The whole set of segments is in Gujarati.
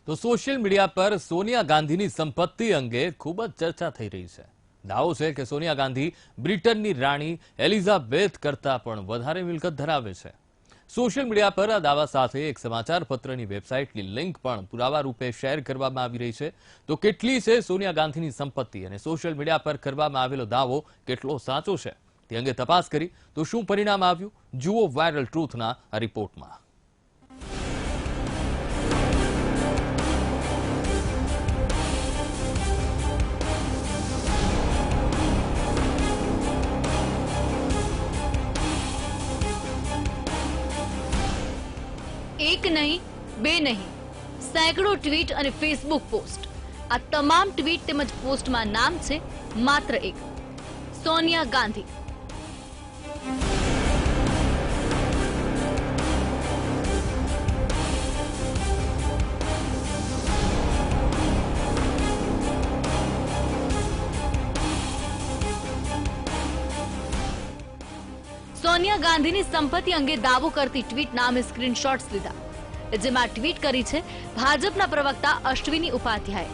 તો સોશિયલ મીડિયા પર સોનિયા ગાંધીની સંપત્તિ અંગે ખૂબ જ ચર્ચા થઈ રહી છે। દાવો છે કે સોનિયા ગાંધી બ્રિટનની રાણી એલિઝાબેથ કરતાં પણ વધારે મિલકત ધરાવે છે। સોશિયલ મીડિયા પર આ દાવા સાથે એક સમાચાર પત્રની વેબસાઇટની લિંક પણ પુરાવા રૂપે શેર કરવામાં આવી રહી છે। તો કેટલી છે સોનિયા ગાંધીની સંપત્તિ અને સોશિયલ મીડિયા પર કરવામાં આવેલો દાવો કેટલો સાચો છે તે અંગે તપાસ કરી તો શું પરિણામ આવ્યું, જુઓ વાયરલ ટ્રુથના આ રિપોર્ટમાં। एक नहीं, બે નહીં, સેંકડો ટ્વીટ અને ફેસબુક પોસ્ટ। આ તમામ ટ્વીટ તેમજ પોસ્ટમાં નામ છે માત્ર એક, સોનિયા ગાંધી। સોનિયા ગાંધીની સંપત્તિ અંગે દાવો કરતી ટ્વીટના અમે સ્ક્રીનશોટ્સ લીધા, જેમાં ટ્વીટ કરી છે ભાજપના પ્રવક્તા અશ્વિની ઉપાધ્યાય।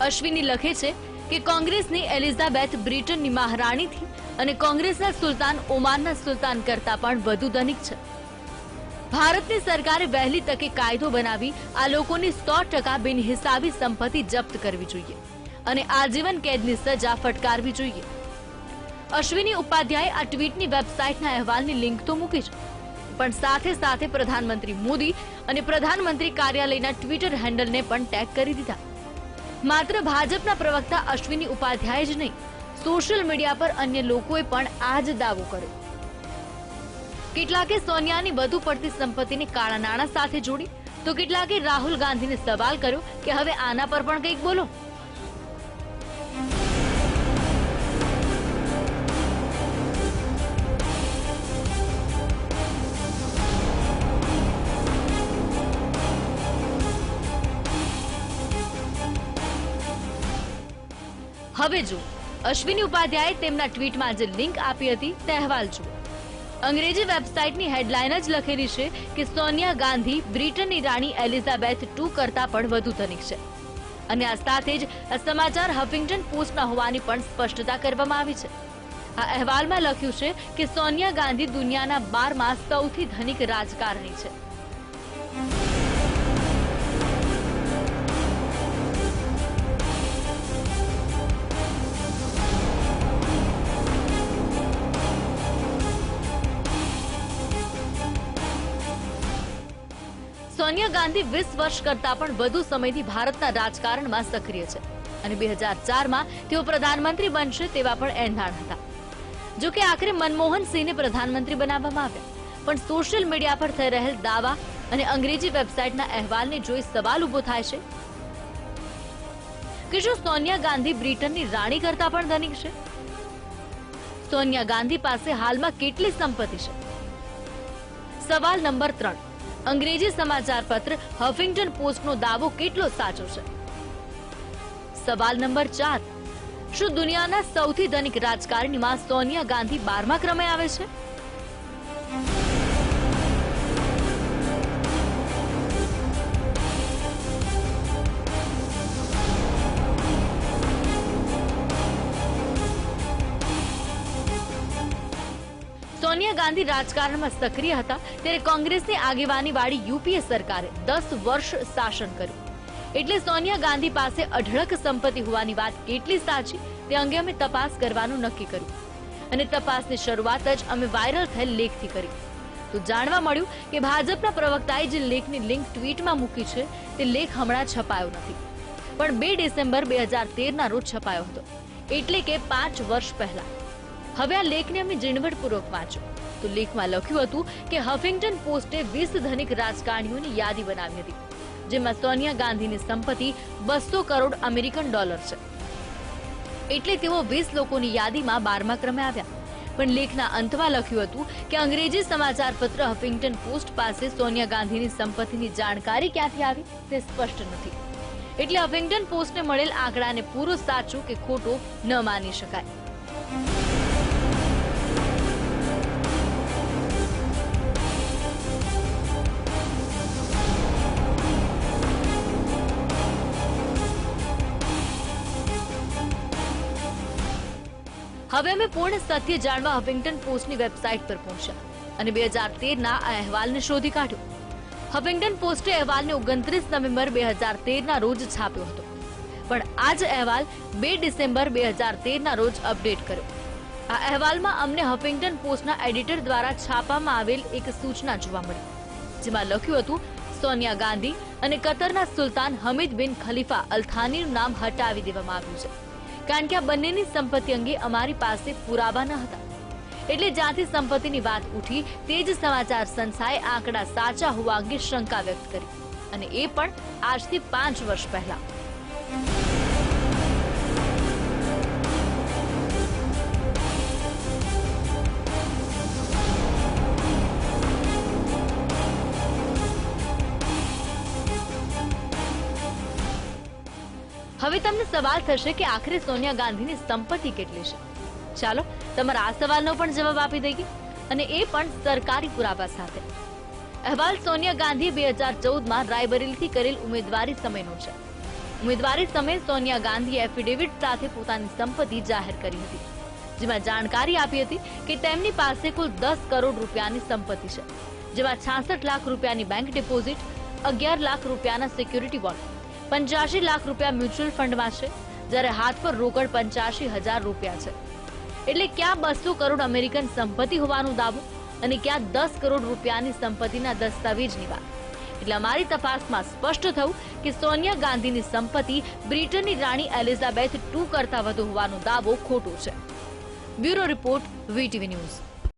અશ્વિની લખે છે કે કોંગ્રેસની એલિઝાબેથ બ્રિટનની મહારાણીથી અને કોંગ્રેસના સુલતાન ઓમાનના સુલતાન કરતાં પણ વધુ ધનિક છે। ભારતની સરકારે વહેલી તકે કાયદો બનાવી આ લોકોની 100% બિનહિસાબી સંપત્તિ જપ્ત કરવી જોઈએ અને આજીવન કેદની સજા ફટકારવી જોઈએ। અશ્વિની ઉપાધ્યાય આ ટ્વીટની વેબસાઇટના અહેવાલની લિંક તો મૂકી છે, પણ સાથે સાથે પ્રધાનમંત્રી મોદી અને પ્રધાનમંત્રી કાર્યાલયના ટ્વિટર હેન્ડલને પણ ટેગ કરી દીધા। માત્ર ભાજપના પ્રવક્તા અશ્વિની ઉપાધ્યાય જ નહીં, સોશિયલ મીડિયા પર અન્ય લોકોએ પણ આ જ દાવો કર્યો। કેટલાકે સોનિયાની વધુ પડતી સંપત્તિને કાળા નાણાં સાથે જોડી, તો કેટલાકે રાહુલ ગાંધીને સવાલ કર્યો કે હવે આના પર પણ કંઈક બોલો। હવે જો અશ્વિની ઉપાધ્યાયે તેમના ટ્વીટમાં જે લિંક આપી હતી તે અહેવાલ જુઓ। અંગ્રેજી વેબસાઇટની હેડલાઇન જ લખેલી છે કે સોનિયા ગાંધી બ્રિટનની રાણી એલિઝાબેથ II કરતાં પણ વધુ ધનિક છે અને આ સાથે જ આ સમાચાર હફિંગ્ટન પોસ્ટના હોવાની પણ સ્પષ્ટતા કરવામાં આવી છે। આ અહેવાલમાં લખ્યું છે કે સોનિયા ગાંધી દુનિયાના 12મા સૌથી ધનિક રાજકારણી છે। સોનિયા ગાંધી 20 વર્ષ કરતાં પણ વધુ સમયથી ભારતના રાજકારણમાં સક્રિય છે અને 2004માં તેઓ પ્રધાનમંત્રી બનશે તેવા પણ એંધાણ હતા। જો કે આખરે મનમોહન સિંહને પ્રધાનમંત્રી બનાવવામાં આવ્યા, પણ સોશિયલ મીડિયા પર થઈ રહેલ દાવા અને અંગ્રેજી વેબસાઇટના અહેવાલને જોઈ સવાલ ઉભો થાય છે કે શું સોનિયા ગાંધી બ્રિટનની રાણી કરતાં પણ ધનિક છે? સોનિયા ગાંધી પાસે હાલમાં કેટલી સંપત્તિ છે? સવાલ નંબર 3, અંગ્રેજી સમાચાર પત્ર હફિંગ્ટન પોસ્ટનો દાવો કેટલો સાચો છે? સવાલ નંબર 4, શું દુનિયાના સૌથી ધનિક રાજકારણીમાં સોનિયા ગાંધી 12મા ક્રમે આવે છે? સોનિયા ગાંધી રાજકારણમાં સક્રિય હતા ત્યારે કોંગ્રેસની આગેવાનીવાળી યુપીએ સરકારે 10 વર્ષ શાસન કર્યું, એટલે સોનિયા ગાંધી પાસે અઢળક સંપત્તિ હોવાની વાત કેટલી સાચી તે અંગે અમે તપાસ કરવાનું નક્કી કર્યું અને તપાસની શરૂઆત જ અમે વાયરલ થયેલ લેખથી કરી। તો જાણવા મળ્યું કે ભાજપના પ્રવક્તાએ જે લેખની લિંક ટ્વીટમાં મૂકી છે તે લેખ હમણાં છપાયો નથી, પણ 2 ડિસેમ્બર 2013ના રોજ છપાયો હતો, એટલે કે 5 વર્ષ પહેલા। હવે આ લેખને અમે ઝીણવટપૂર્વક વાંચ્યો તો લેખમાં લખ્યું હતું કે હફિંગ્ટન પોસ્ટે 20 ધનિક રાજકારણીઓની યાદી બનાવી હતી, જેમાં સોનિયા ગાંધીની સંપત્તિ $200 કરોડ અમેરિકન છે, એટલે તેઓ 20 લોકોની યાદીમાં 12મા ક્રમે આવ્યા। પણ લેખના અંતમાં લખ્યું હતું કે અંગ્રેજી સમાચાર પત્ર હફિંગ્ટન પોસ્ટ પાસે સોનિયા ગાંધીની સંપત્તિની જાણકારી ક્યાંથી આવી તે સ્પષ્ટ નથી, એટલે હફિંગ્ટન પોસ્ટને મળેલ આંકડાને પૂરું સાચું કે ખોટું ન માની શકાય। હવે અમે પૂર્ણ સત્ય જાણવા હફિંગ્ટન પોસ્ટની વેબસાઇટ પર પહોંચ્યા અને 2013ના આ અહેવાલને શોધી કાઢ્યો. હફિંગ્ટન પોસ્ટે અહેવાલને 29 નવેમ્બર 2013ના રોજ છાપ્યો હતો, પણ આ જ અહેવાલ 2 ડિસેમ્બર 2013ના રોજ અપડેટ કર્યો. આ અહેવાલમાં અમને હફિંગ્ટન પોસ્ટના એડિટર દ્વારા છાપવામાં આવેલ એક સૂચના જોવા મળી, જેમાં લખ્યું હતું સોનિયા ગાંધી અને કતરના સુલતાન હમીદ બિન ખલીફા અલ થાનીનું નામ હટાવી દેવામાં આવ્યું છે, કારણ કે આ બંનેની સંપત્તિ અંગે અમારી પાસે પુરાવા ન હતા. એટલે જ્યાંથી સંપત્તિની વાત ઉઠી તે જ સમાચાર સંસ્થાએ આંકડા સાચા હોવા અંગે શંકા વ્યક્ત કરી, અને એ પણ આજથી 5 વર્ષ પહેલા. હવે તમને સવાલ થશે કે આખરે સોનિયા ગાંધીની સંપત્તિ કેટલી છે. ચાલો તમારા આ સવાલનો પણ જવાબ આપી દઈએ, અને એ પણ સરકારી પુરાવા સાથે. અહેવાલ સોનિયા ગાંધી 2014માં રાયબરેલીથી કરેલ ઉમેદવારી સમયનો છે. ઉમેદવારી સમયે સોનિયા ગાંધીએ એફિડેવિટ સાથે પોતાની સંપત્તિ જાહેર કરી હતી, જેમાં જાણકારી આપી હતી કે તેમની પાસે કુલ 10 કરોડ રૂપિયાની સંપત્તિ છે, જેમાં 66 લાખ રૂપિયાની બેંક ડિપોઝિટ, 11 લાખ રૂપિયાના સિક્યુરિટી બોન્ડ, 85 લાખ રૂપિયા મ્યુચ્યુઅલ ફંડમાં છે, જ્યારે હાથ પર રોકડ 85,000 રૂપિયા છે. એટલે ક્યાં 200 કરોડ અમેરિકન સંપત્તિ હોવાનું દાવો અને ક્યાં 10 કરોડ રૂપિયાની સંપત્તિના દસ્તાવેજની વાત. એટલે અમારી તપાસમાં સ્પષ્ટ થયું કે સોનિયા ગાંધીની સંપત્તિ બ્રિટનની રાણી એલિઝાબેથ II કરતા વધુ હોવાનો દાવો ખોટો છે. Bureau report, VTV news.